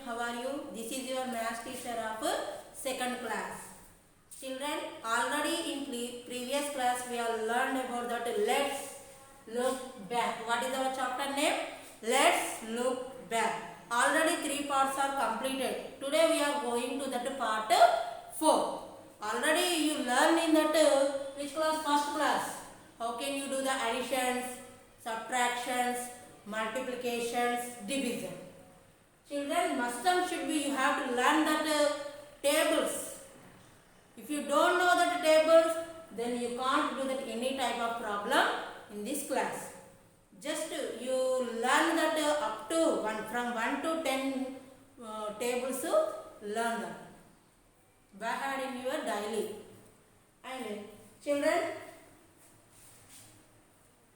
How are you? This is your maths teacher of second class. Children, already in previous class we have learned about that. Let's look back. What is our chapter name? Let's look back. Already 3 parts are completed. Today we are going to that part 4. Already you learned in that which class? First class. How can you do the additions, subtractions, multiplications, division? Children, must and should be you have to learn that tables. If you don't know that tables, then you can't do that any type of problem in this class. Just you learn that up to from 1 to 10 tables, learn that by hand in your daily. And children,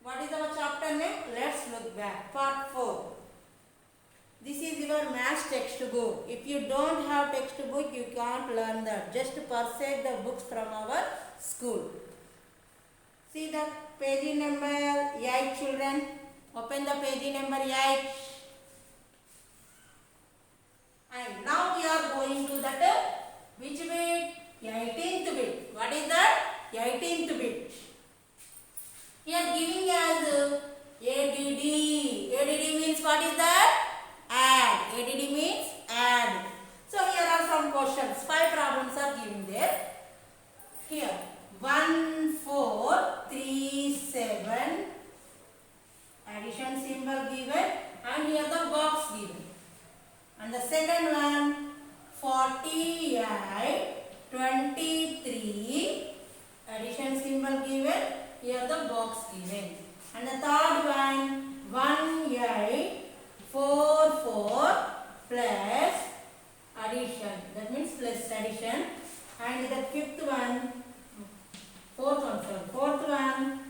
what is our chapter name? Let's look back. Part 4. This is your maths textbook. If you don't have textbook, you can't learn that. Just purchase the books from our school. See the page number 8, children. Open the page number 8. And now we are going to that which bit? 18th bit. What is that? 18th bit. Here giving as ADD. ADD means what is that? Add. ADD means add. So here are some questions. 5 problems are given there. Here 1, 4, 3, 7. Addition symbol given. And here the box given. And the second one 48, 23. Addition symbol given. Here the box given. And the third one 1, 8. 4, 4 plus addition. That means plus addition. And the fifth one, fourth one,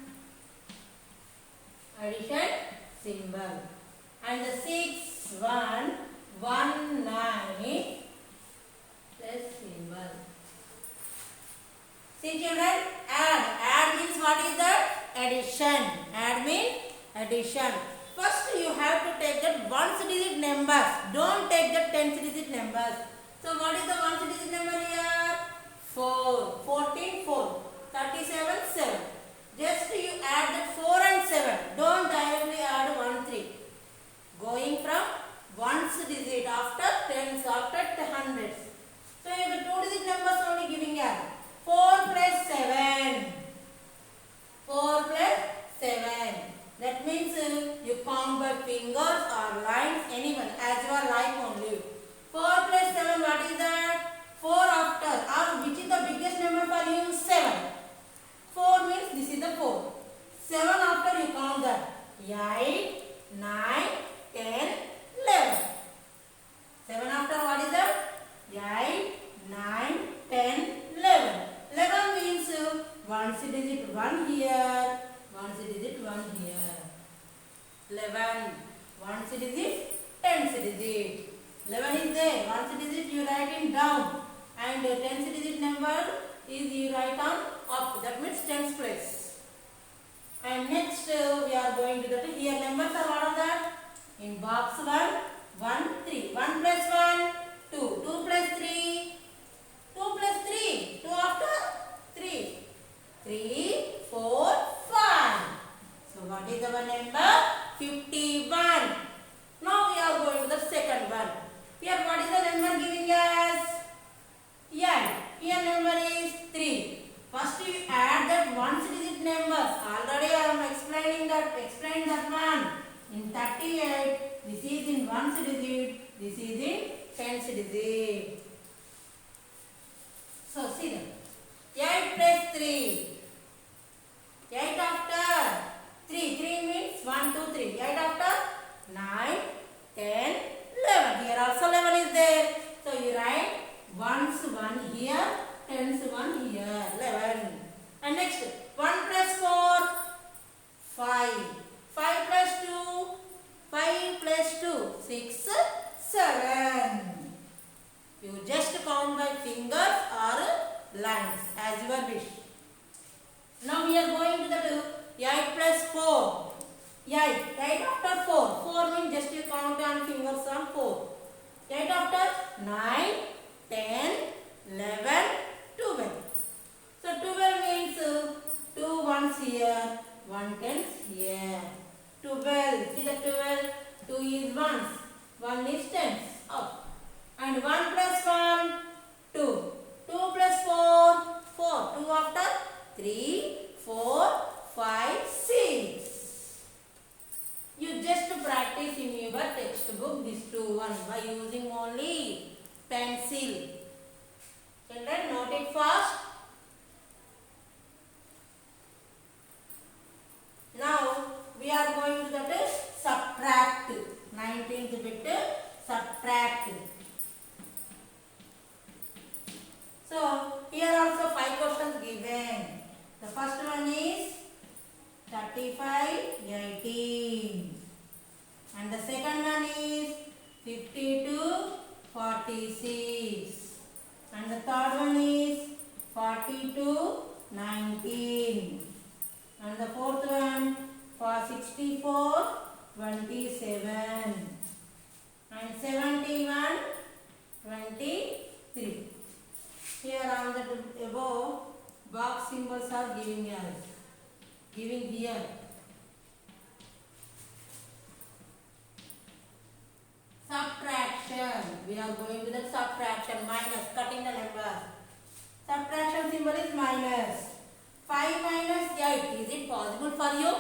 addition symbol. And the sixth one, 1, 9 plus symbol. See children, add. Add means what is that? Addition. Add means addition. First you have to take that ones digit numbers. Don't take the tens digit numbers. So what is the ones digit number here? 4. 14, 4. 37, 7. Just you add that 4 and 7. Don't directly add 1, 3. Going from ones digit after tens, after hundreds. So you have the 2 digit numbers only giving here. 4 plus 7. 4 plus 7. That means you count by fingers or lines, anyone, as you are like only. 4 plus 7, what is that? 4 after, or which is the biggest number for you? 7. 4 means this is the 4. 7 after you count that. 8, 9, 10, 11. 7 after what is that? 8, 9, 10, 11. 11 means ones digit 1 here, ones digit 1 here. 11, ones digit, tens digit. 11 is there, ones digit you write it down, and tens digit number is you write on up. That means tens place. And next we are going to that. Here numbers are what are that? In box 1, 1, 3. 1 plus 1, 2. 2 plus 3, 2 plus 3. 2 after 3. 3, 4, 5. So what is our number? 51. Now we are going to the second one. Here what is the number giving us? 8. Here number is 3. First you add that ones digit numbers. Already I am explained that one. In 38, this is in ones digit, this is in tens digit. So see them. 8 plus 3. 8 after 3. 3 means 1, 2, 3. 8 after 9, 10, 11. Here also 11 is there. So you write ones 1 here, tens 1 here. 11. And next 1 plus 4, 5. 5 plus 2, 5 plus 2, 6, 7. You just count by fingers or lines as your wish. Now we are going to the 8 plus 4. 8 after 4. 4 means just you count on fingers on 4. 8 after 9, 10, 11, 12. So 12 means 2 ones here, 1 tens here. 12. See the 12? 2 is ones, 1 is tens. Up. And 1 plus 1, 2. 2 plus 4, 4. 2 after 3, 4, 5, 6. You just practice in your textbook this 2 1 by using only pencil. Children, note it fast. Now we are going to that subtract. 19th bit subtract. So here also 5 questions given. The first one is 35, 18. And the second one is 52, 46. And the third one is 42, 19. And the fourth one for 64, 27. And 71, 23. Here on the above box symbols are giving us. Giving here. Subtraction. We are going to the subtraction. Minus. Cutting the number. Subtraction symbol is minus. 5 minus 8. Is it possible for you?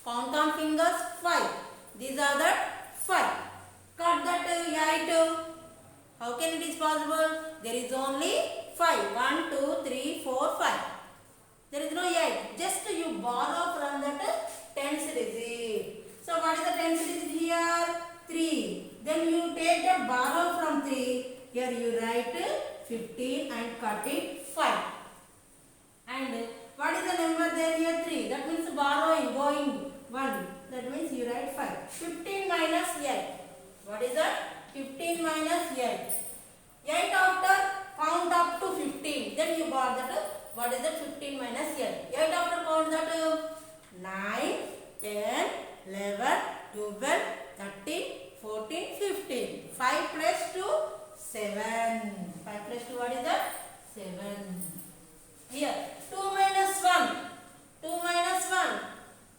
Count on fingers. 5. These are the 5. Cut that 8. How can it is possible? There is only 5. 1, 2, 3, 4, 5. There is no 8. Just you borrow from that tens digit. So what is the tens digit here? 3. Then you take the borrow from 3. Here you write 15 and cut it 5. And what is the number there here? 3. That means borrowing, going 1. That means you write 5. 15 minus 8. What is that? 15 minus 8. 8 after count up to 15. Then you got that. What is that? 15 minus 8. 8 after count that 9, 10, 11, 12, 13, 14, 15. 5 plus 2, 7. 5 plus 2, what is that? 7. Here, 2 minus 1. 2 minus 1.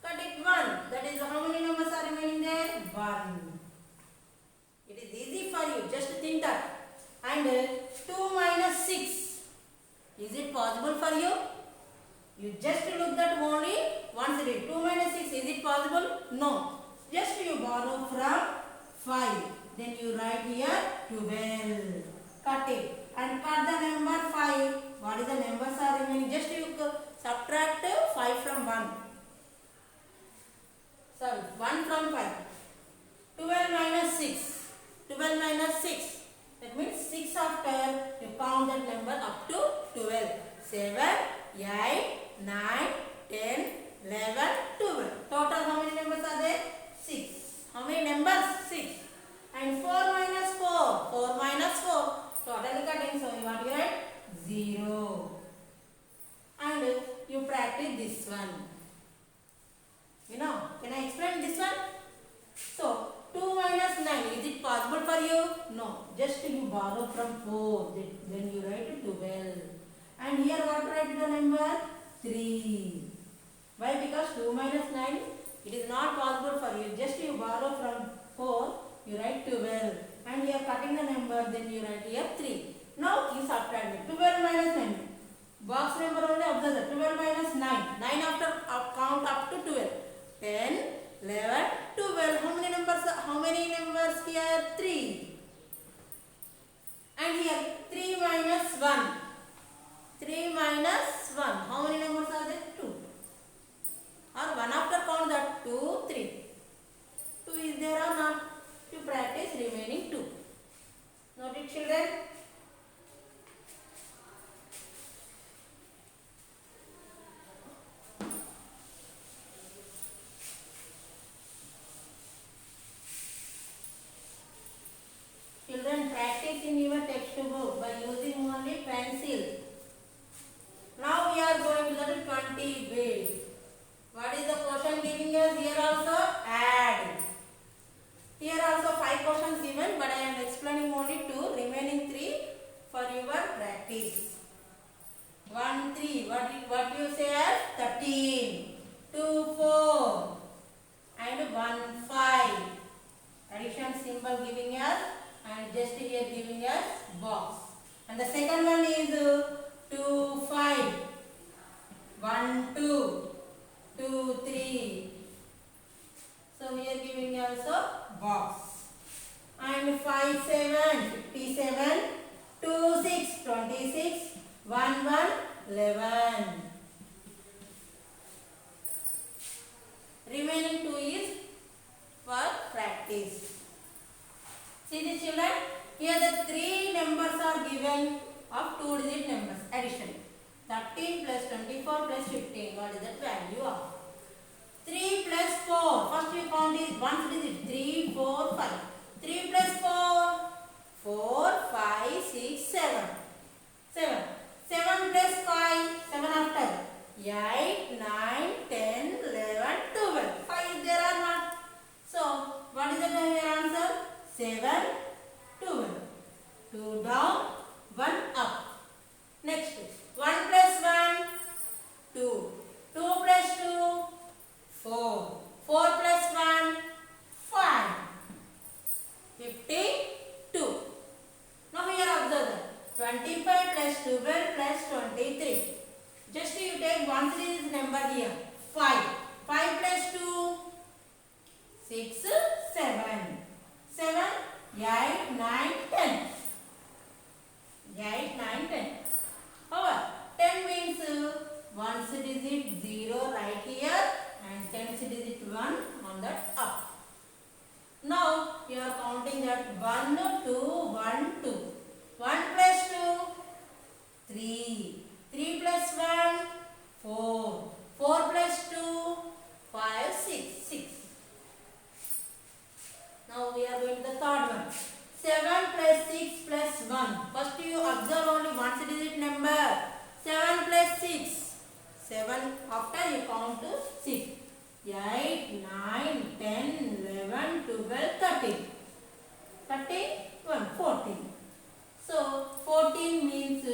Cut it 1. That is how many numbers are remaining there? 1. It is easy for you. Just think that. And 2 minus 6. Is it possible for you? You just look at only once read. 2 minus 6. Is it possible? No. Just you borrow from 5. Then you write here 12. Cut it. And cut the number 5. What is the numbers are remaining? Just you subtract 5 from 1. Sorry, 1 from 5. 12 minus 6. 12 minus 6. That means 6 after you count that number up to 12. 7, 8, 9, 10, 11, 12. Total how many numbers are there? 6. How many numbers? 6. And 4 minus 4. 4 minus 4. Total cutting. So you want to write 0. And you practice this one. You know, can I explain this one? So 2 minus 9. Is it possible for you? No. Just you borrow from 4. Then you write 12. And here what write the number? 3. Why? Because 2 minus 9. It is not possible for you. Just you borrow from 4. You write 12. And you are cutting the number. Then you write here 3. Now you subtract it. 12 minus 9. Box number only observe that. 12 minus 9. 9 after count up to 12. 10, 11, 12. How many numbers here? 3. And here 3 minus 1. 3 minus 1. How many numbers are there? 2. Or 1 after count that 2, 3. 2 is there or not? You practice remaining 2. Note it, children. Children, practice in your textbook by using only pencil. Now we are going to the 20 bit. What is the question giving us? Here also add. Here also 5 questions given, but I am explaining only 2. Remaining just here giving us box. And the second one is 2, 5. 1, 2, 2, 3. So here giving also box. And 5, 7, 57. 2, 6, 26. 1, 1, 11. Remaining 2 is for practice. See the children, here the 3 numbers are given of 2-digit numbers, addition. 13 plus 24 plus 15, what is that value of? 3 plus 4, first we count is 1 digit, 3, 4, 5. 3 plus 4, 4, 5, 6, 7. 7. 7 plus 5, 7 after. 8, 9, 10, 11, 12. 5 there are not. So, what is the answer? 7, 12. 2 down, 1 up. Next, 1 plus 1, 2. 2 plus 2, 4. 4 plus 1, 5. 52. Now here observe that 25 plus 12 plus 23. Just you take one series number here. 5. 5 plus 2, 6, 7. 7, 8, 9, 10. 8, 9, 10. However, 10 means one digit 0 right here and 10 digit 1 on that up. Now you are counting that 1, 2, 1, 2. 1 plus 2, 3. 3 plus 1, 4. 4 plus 2, 5, 6. 6. Now we are going to the third one. 7 plus 6 plus 1. First you observe only one digit number. 7 plus 6. 7 after you count to 6. 8, 9, 10, 11, 12, 13. 31, 14. So 14 means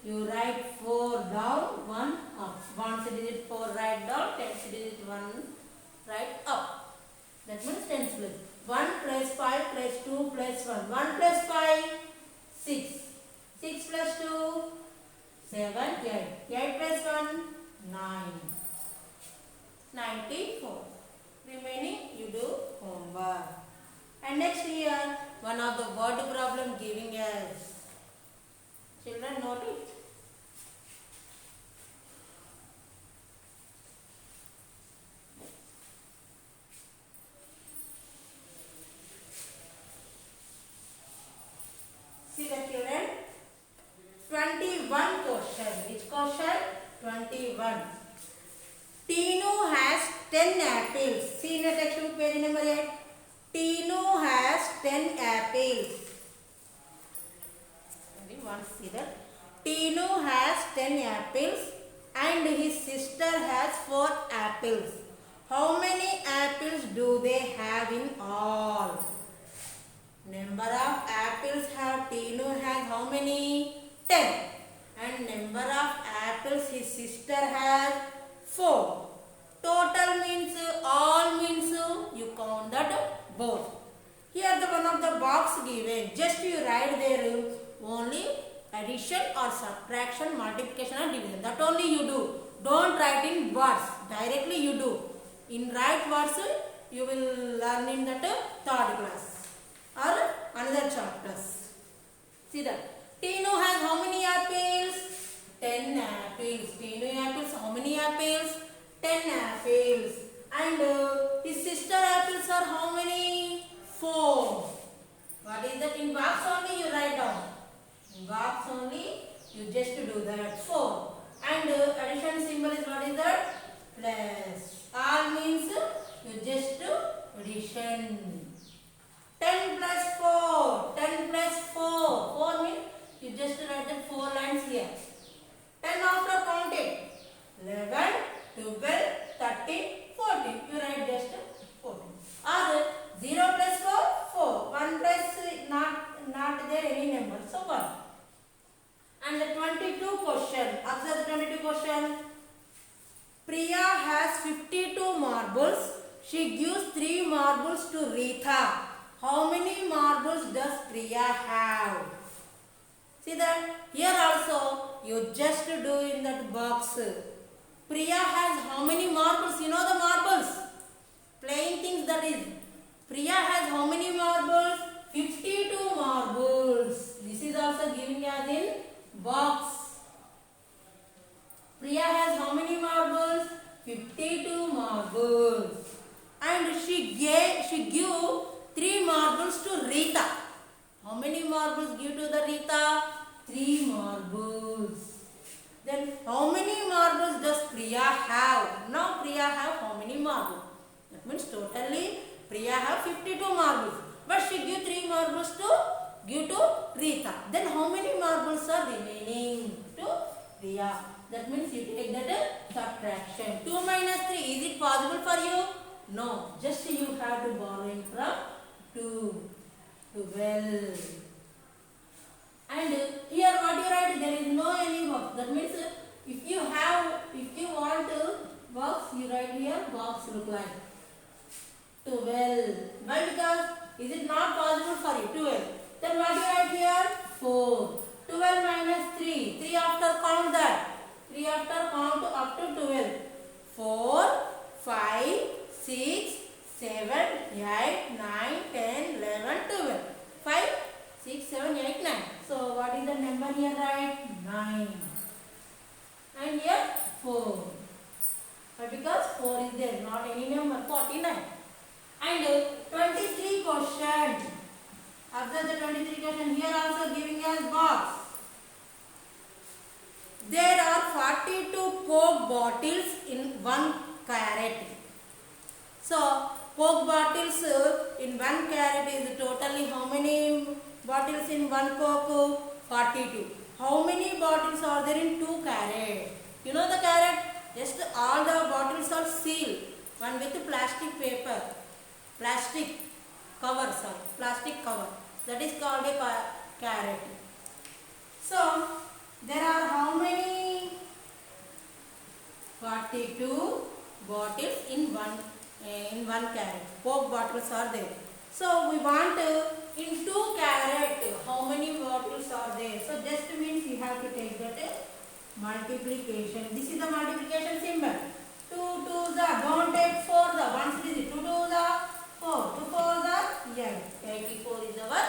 you write 4 down, 1 up. 1 digit 4 write down, 10 digit 1 write up. That means 10 place. 1 plus 5 plus 2 plus 1. 1 plus 5, 6. 6 plus 2, 7, 8. 8 plus 1, 9. 94. Remaining you do homework. And next here, one of the word problem giving us. Children note it. See the children. 21 question. Which question? 21. Tinu has 10 apples. See in the textbook page number 8. Tinu has 10 apples. Once see that. Tinu has 10 apples and his sister has 4 apples. How many apples do they have in all? Number of apples have Tinu has how many? 10. And number of apples his sister has 4. Total means all means you count that both. Here the one of the box given. Just you write there only addition or subtraction, multiplication or division. That only you do. Don't write in words. Directly you do. In write words you will learn in that third class or another chapters. See that. Tinu has how many apples? 10 apples. Tinu apples how many apples? 10 apples. And his sister apples are how many? 4. What is that? In box only you write down. In box only you just do that. 4. And addition symbol is what is that? Plus. All means you just do addition. 10 plus 4. 10 plus 4. 4 means you just write the 4 lines here. 10 after count it. 11, 12, 13, 14. You write just 14. Or 0 plus 4, 4. 1 plus not there any number. So 1. And the 22 question. Observe the 22 question. Priya has 52 marbles. She gives 3 marbles to Rita. How many marbles does Priya Priya have. See that? Here also you just do in that box. Priya has how many marbles? You know the marbles? Playing things, that is. Priya has how many marbles? 52 marbles. This is also giving as in box. Priya has how many marbles? 52 marbles. And she gave 3 marbles to Rita. How many marbles give to the Rita? 3 marbles. Then how many marbles does Priya have? Now Priya have how many marbles? That means totally Priya have 52 marbles. But she give 3 marbles to Rita. Then how many marbles are remaining to Priya? That means you take that subtraction. 2 minus 3. Is it possible for you? No. Just you have to borrow from 2. 12. And here what you write? There is no any box. That means if you want to box, you write here box look like 12. Why? Because is it not possible for you? 12. Then what you write here? 4. 12 minus 3. 3 after count that. 3 after count up to 12. 4, 5, 6, 7, 8, 9, 10, 11, 12. 5, 6, 7, 8, 9. So what is the number here? Right? 9. And here 4. But because 4 is there, not any number. 49. And 23 question. Observe the 23 question. Here also giving us box. There are 42 Coke bottles in 1 carat. So Coke bottles in 1 carat is totally how many bottles in 1 Coke? 42. How many bottles are there in 2 carat? You know the carat? Just all the bottles are sealed. One with plastic paper. Plastic cover, sorry. Plastic cover. That is called a carat. So there are how many? 42 bottles in one carat. Coke bottles are there. So we want in 2 carat how many bottles are there? So just means you have to take that multiplication. This is the multiplication symbol. 2 2s are, don't take 4 the ones digit. 2 2s are 4. 2 4s are 8. 84 is our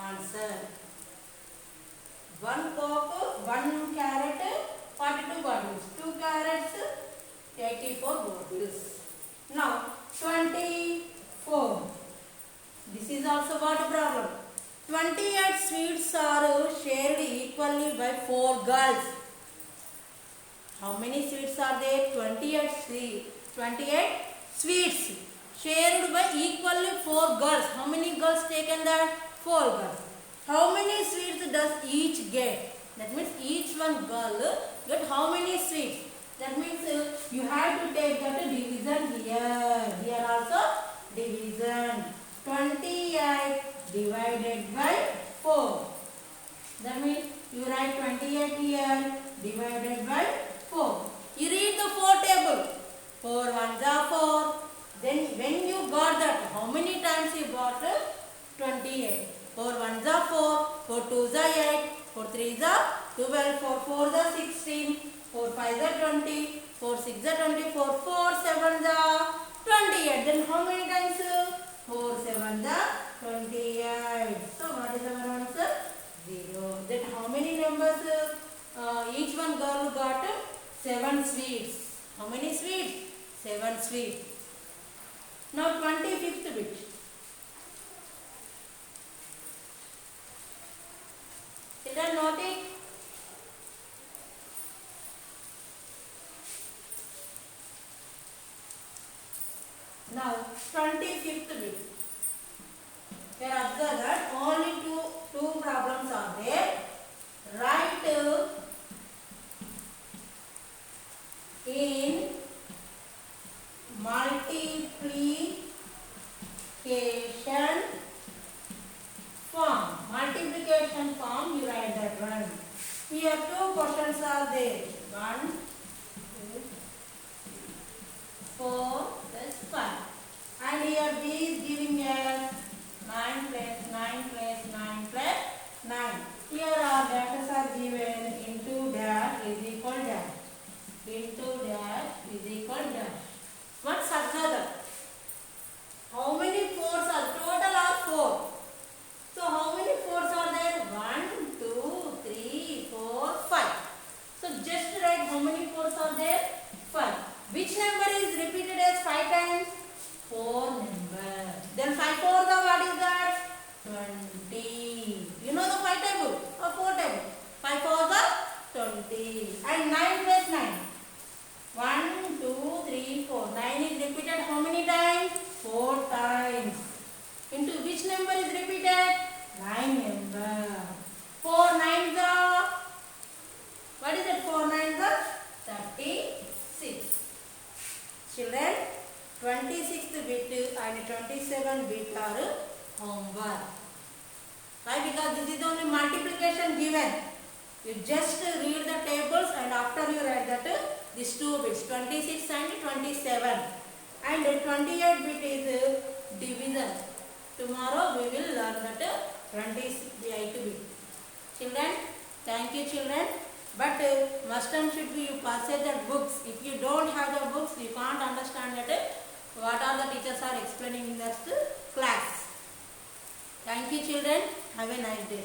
answer. 1 Coke, 1 carat, 42 bottles. 2 carats, 84 bottles. Now 24. This is also what problem. 28 sweets are shared equally by 4 girls. How many sweets are there? 28 sweets shared by equally 4 girls. How many girls taken that? 4 girls. How many sweets does each get? That means each one girl get how many sweets? That means you have to take that division here. Here also division. 28 divided by 4. That means you write 28 here divided by 4. You read the 4 table. 4 ones are 4. Then when you got that, how many times you got 28? 4 ones are 4. 4 twos are 8. 4 threes are 12. 4 fours are 16. 4 fives are 20. 4 sixes are 24. 4 sevens are 28. Then how many times? 4 sevens are 28. So what is our answer? 0. Then how many numbers? Each one girl got 7 sweets. How many sweets? 7 sweets. Now 25th bit. Children, note it. Now 25th bit. Here observe that only two problems are there. Write in multiplication form. Multiplication form, you write that one. Here 2 questions are there. 1, 2, 4 plus 5. And here B is giving us 9 plus 9 plus 9 plus 30. And 9 plus 9. 1, 2, 3, 4. 9 is repeated how many times? 4 times. Into which number is repeated? 9 number. 4 nines are, what is it? 4 nines are 36. Children, 26th bit and 27 bit are homework. Why? Because this is only multiplication given. You just read the tables and after you write that these two bits 26 and 27 and 28 bit is division. Tomorrow we will learn that 28 bit. Children, thank you children. But must and should be you purchase the books. If you don't have the books, you can't understand that what all the teachers are explaining in the class. Thank you children. Have a nice day.